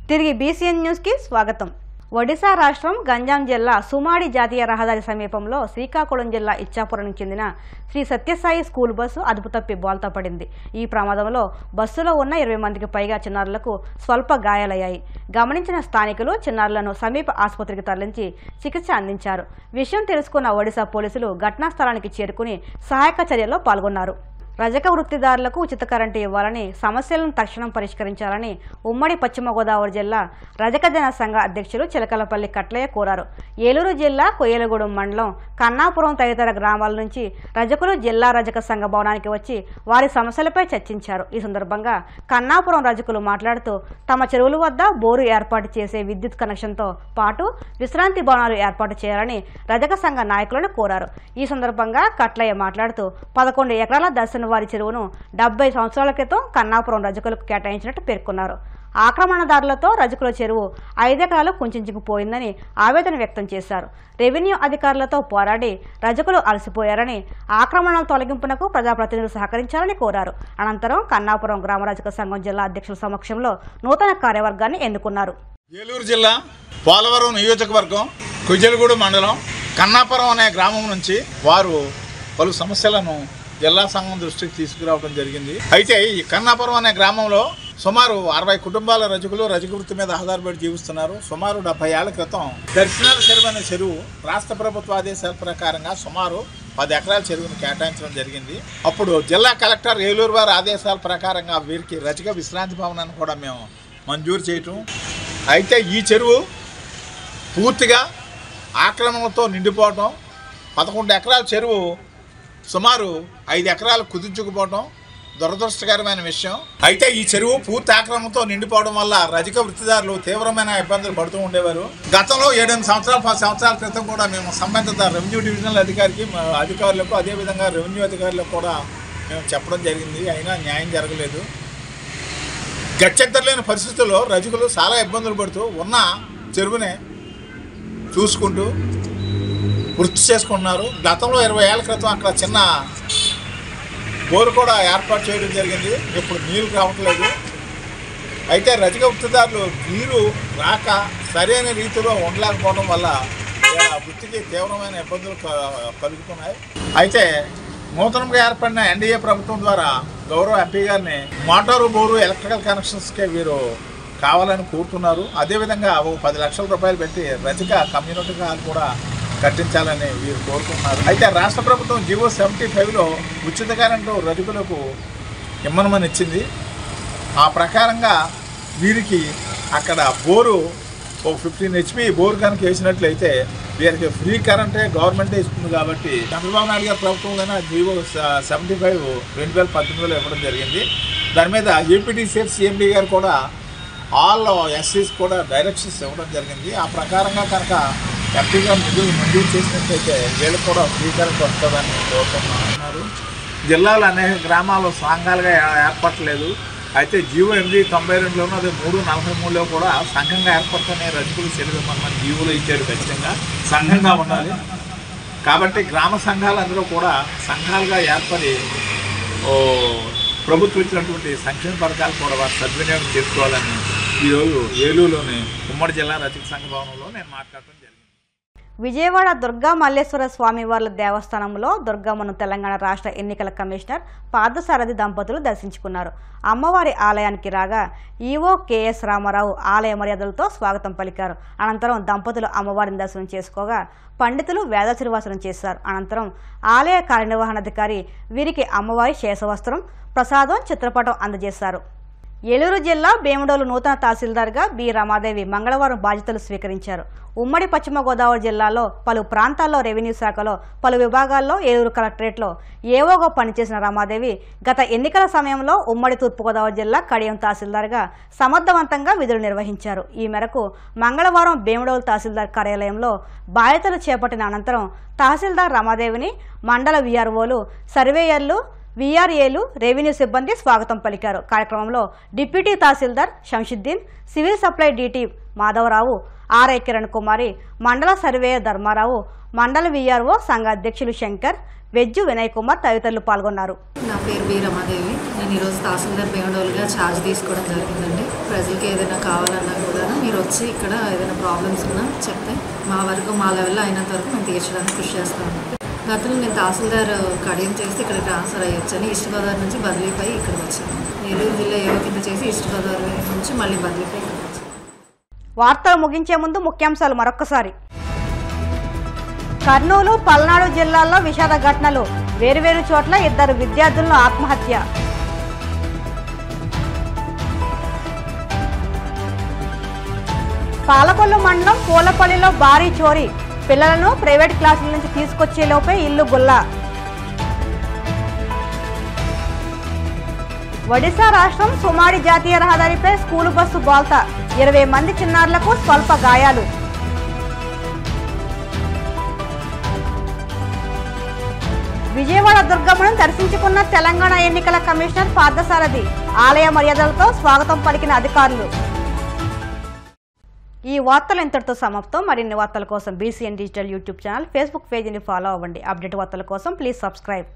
తిరిగి BCN news కి స్వాగతం. ఒడిశా రాష్ట్రం గంజాం జిల్లా సుమాడి జాతీయ రహదారి సమీపంలో శ్రీకాకుళం జిల్లా ఇచ్చాపురానికి చెందిన శ్రీ సత్యసాయి స్కూల్ బస్సు అదుపు తప్పి బోల్తా పడింది. ఈ ప్రమాదంలో బస్సులో ఉన్న 20 మందికి పైగా చిన్నారులకు స్వల్ప గాయాలయ్యాయి. గమనించిన స్థానికులు చిన్నారులను సమీప ఆసుపత్రికి తరలించి చికిత్స అందించారు. విషయం తెలుసుకున్న ఒడిశా పోలీసులు ఘటనా స్థలానికి చేరుకుని సహాయక చర్యల్లో పాల్గొన్నారు. రజక వృత్తిదారులకు ఉచిత కరెంటు ఇవ్వాలని, సమస్యలను తక్షణం పరిష్కరించాలని ఉమ్మడి పశ్చిమ గోదావరి జిల్లా రజక జన సంఘ అధ్యక్షులు చిలకలపల్లి కట్లయ్య కోరారు. ఏలూరు జిల్లా కొయ్యలగూడెం మండలం కన్నాపురం తదితర గ్రామాల నుంచి రజకులు జిల్లా రజక సంఘ భవనానికి వచ్చి వారి సమస్యలపై చర్చించారు. ఈ సందర్భంగా కన్నాపురం రజకులు మాట్లాడుతూ తమ చెరువుల వద్ద బోరు ఏర్పాటు చేసే విద్యుత్ కనెక్షన్తో పాటు విశ్రాంతి భవనాలు ఏర్పాటు చేయాలని రజక సంఘ నాయకులను కోరారు. ఈ సందర్భంగా కట్లయ్య మాట్లాడుతూ 11 ఎకరాల దర్శన వారి చెరువును 70 సంవత్సరాల క్రితం కన్నాపురం రజకులకు కేటాయించినట్టు పేర్కొన్నారు. ఆక్రమణదారులతో రజకుల చెరువు 5 ఎకరాలు కుంచుకుపోయిందని ఆవేదన వ్యక్తం చేశారు. రెవెన్యూ అధికారులతో పోరాడి రజకులు అలసిపోయారని, ఆక్రమణల తొలగింపునకు ప్రజాప్రతినిధులు సహకరించాలని కోరారు. అనంతరం కన్నాపురం గ్రామ రజక సంఘం జిల్లా అధ్యక్షుల సమక్షంలో నూతన కార్యవర్గాన్ని ఎన్నుకున్నారు. ఏలూరు జిల్లా పోలవరం నియోజకవర్గం కొయ్యలగూడెం మండలం కన్నాపురం అనే గ్రామం నుంచి వారు పలు సమస్యలను జిల్లా సంఘం దృష్టికి తీసుకురావడం జరిగింది. అయితే ఈ కన్నాపురం అనే గ్రామంలో సుమారు 60 కుటుంబాల రజకులు రజక వృత్తి మీద ఆధారపడి జీవిస్తున్నారు. సుమారు 70 ఏళ్ల క్రితం దర్శనాల చెరువు అనే చెరువు రాష్ట్ర ప్రభుత్వ ఆదేశాల ప్రకారంగా సుమారు 10 ఎకరాల చెరువును కేటాయించడం జరిగింది. అప్పుడు జిల్లా కలెక్టర్ ఏలూరు వారి ఆదేశాల ప్రకారంగా వీరికి రజక విశ్రాంతి భవనాన్ని కూడా మేము మంజూరు చేయటం. అయితే ఈ చెరువు పూర్తిగా ఆక్రమణలతో నిండిపోవటం, 11 ఎకరాల చెరువు సుమారు 5 ఎకరాలు కుదించుకుపోవడం దురదృష్టకరమైన విషయం. అయితే ఈ చెరువు పూర్తి ఆక్రమణతో నిండిపోవడం వల్ల రజక వృత్తిదారులు తీవ్రమైన ఇబ్బందులు పడుతూ ఉండేవారు. గతంలో 7-8 సంవత్సరాలు 10 సంవత్సరాల క్రితం కూడా మేము సంబంధిత రెవెన్యూ డివిజనల్ అధికారులకు అదేవిధంగా రెవెన్యూ అధికారులకు కూడా మేము చెప్పడం జరిగింది. అయినా న్యాయం జరగలేదు. గత్యంతరం లేని పరిస్థితుల్లో రజకులు చాలా ఇబ్బందులు పడుతూ ఉన్న చెరువునే చూసుకుంటూ వృత్తి చేసుకుంటున్నారు. గతంలో 20 ఏళ్ల క్రితం అక్కడ చిన్న బోరు కూడా ఏర్పాటు చేయడం జరిగింది. ఇప్పుడు నీరు రావట్లేదు. అయితే రజక వృత్తిదారులు నీరు రాక సరైన రీతిలో ఉండలేకపోవడం వల్ల వృత్తికి తీవ్రమైన ఇబ్బందులు కలుగుతున్నాయి. అయితే నూతనంగా ఏర్పడిన ఎన్డీఏ ప్రభుత్వం ద్వారా గౌరవ ఎంపీ గారిని మోటారు బోరు ఎలక్ట్రికల్ కనెక్షన్స్కే వీరు కావాలని కోరుతున్నారు. అదేవిధంగా 10 లక్షల రూపాయలు పెట్టి రజక కమ్యూనిటీ హాల్ కూడా కట్టించాలని వీరు కోరుకుంటున్నారు. అయితే రాష్ట్ర ప్రభుత్వం జీవో 75లో ఉచిత కరెంటు రజకులకు ఇమ్మనమని ఇచ్చింది. ఆ ప్రకారంగా వీరికి అక్కడ బోరు ఒక 15 HP బోరు కనుక వేసినట్లయితే వీరికి ఫ్రీ కరెంటే గవర్నమెంటే ఇస్తుంది. కాబట్టి చంద్రబాబు నాయుడు గారి ప్రభుత్వంలోనే జీవో 75 2018లో ఇవ్వడం జరిగింది. దాని మీద ఏపీటీసీఎఫ్ CMD గారు కూడా ఆల్ SCs కూడా డైరెక్షన్స్ ఇవ్వడం జరిగింది. ఆ ప్రకారంగా కనుక ఎంపీ గారు నిధులు మంజూరు చేసినట్లయితే వీళ్ళకి కూడా ఫ్రీ కరెంట్ వస్తుందని కోరుకుంటున్నారు. జిల్లాలో అనేక గ్రామాలు సంఘాలుగా ఏర్పడలేదు. అయితే జీవో 892లోనూ అదే 343లో కూడా సంఘంగా ఏర్పడుతున్న రజకులు చెల్లిమని జీవోలో ఇచ్చారు. ఖచ్చితంగా సంఘంగా ఉండాలి. కాబట్టి గ్రామ సంఘాలు అందరూ కూడా సంఘాలుగా ఏర్పడి ప్రభుత్వం ఇచ్చినటువంటి సంక్షేమ పథకాలు కూడా వారు సద్వినియోగం చేసుకోవాలని ఈరోజు ఏలూరులోని ఉమ్మడి జిల్లా రజక సంఘ భవనంలో నేను మాట్లాడటం జరిగింది. విజయవాడ దుర్గా మల్లేశ్వర స్వామివార్ల దేవస్థానంలో దుర్గమ్మను తెలంగాణ రాష్ట్ర ఎన్నికల కమిషనర్ పార్థసారథి దంపతులు దర్శించుకున్నారు. అమ్మవారి ఆలయానికి రాగా ఈవో KS రామారావు ఆలయ మర్యాదలతో స్వాగతం పలికారు. అనంతరం దంపతులు అమ్మవారిని దర్శనం చేసుకోగా పండితులు వేదాశీర్వచనం చేశారు. అనంతరం ఆలయ కార్యనిర్వహణాధికారి వీరికి అమ్మవారి శేషవస్త్రం, ప్రసాదం, చిత్రపటం అందజేశారు. ఏలూరు జిల్లా భీమడోలు నూతన తహసీల్దార్గా బి రమాదేవి మంగళవారం బాధ్యతలు స్వీకరించారు. ఉమ్మడి పశ్చిమ గోదావరి జిల్లాలో పలు ప్రాంతాల్లో రెవెన్యూ శాఖలో పలు విభాగాల్లో ఏలూరు కలెక్టరేట్లో ఏవోగా పనిచేసిన రమాదేవి గత ఎన్నికల సమయంలో ఉమ్మడి తూర్పుగోదావరి జిల్లా కడియం తహసీల్దార్గా సమర్థవంతంగా విధులు నిర్వహించారు. ఈ మేరకు మంగళవారం భీమడోలు తహసీల్దార్ కార్యాలయంలో బాధ్యతలు చేపట్టిన అనంతరం తహసీల్దార్ రమాదేవిని మండల VROలు, సర్వేయర్లు, VRAలు, రెవెన్యూ సిబ్బంది స్వాగతం పలికారు. కార్యక్రమంలో deputy tahsildar Shamshuddin, civil supply DT Madhavarao, RI Kiran Kumari, మండల సర్వేయర్ ధర్మారావు, మండల VRO సంఘ అధ్యక్షులు శంకర్, వెజ్జు వినయ్ కుమార్ తదితరులు పాల్గొన్నారు. నా పేరు బి రమాదేవి. నేను ఈరోజు తహసీల్దార్ భీమడోలుగా ఛార్జ్ తీసుకోవడం జరిగిందండి. ప్రజలకి ఏదైనా కావాలన్నా కూడా వచ్చి ఇక్కడ ఏదైనా ప్రాబ్లమ్స్ ఉన్నా చెప్తే మా వరకు మా లెవెల్లో అయినంత వరకు మేము తీర్చడానికి కృషి చేస్తాము. గతంలో నేను తహసీల్దార్ కడియం చేసి ఇక్కడ ట్రాన్స్ఫర్ అయ్యొచ్చని ఈస్ట్ గోదావరి నుంచి బదిలీపై ఇక్కడికి వచ్చాను. నెల్లూరు జిల్లా ఏవో కింద చేసి ఈస్ట్ గోదావరి నుంచి మళ్ళీ బదిలీపై ఇక్కడికి వచ్చాను. వార్తలు ముగించే ముందు ముఖ్యాంశాలు మరొక్కసారి. కర్నూలు, పల్నాడు జిల్లాల్లో విషాద ఘటనలు, వేరువేరు చోట్ల 2 విద్యార్థులను ఆత్మహత్య. పాలకొల్లు మండలం పూలపల్లిలో భారీ చోరీ, పిల్లలను ప్రైవేట్ క్లాసుల నుంచి తీసుకొచ్చేలోపే ఇల్లు గుల్ల. ఒడిశా రాష్ట్రం సుమాడి జాతీయ రహదారిపై స్కూలు బస్సు బోల్తా, 20 మంది చిన్నారులకు స్వల్ప గాయాలు. విజయవాడ దుర్గమ్మను దర్శించుకున్న తెలంగాణ ఎన్నికల కమిషనర్ పార్థసారథి, ఆలయ మర్యాదలతో స్వాగతం పలికిన అధికారులు. ఈ వార్తలు ఇంతటితో సమాప్తం. మరిన్ని వార్తల కోసం BCN digital YouTube channel, Facebook పేజీని ఫాలో అవ్వండి. అప్డేట్ వార్తల కోసం ప్లీజ్ సబ్స్క్రైబ్.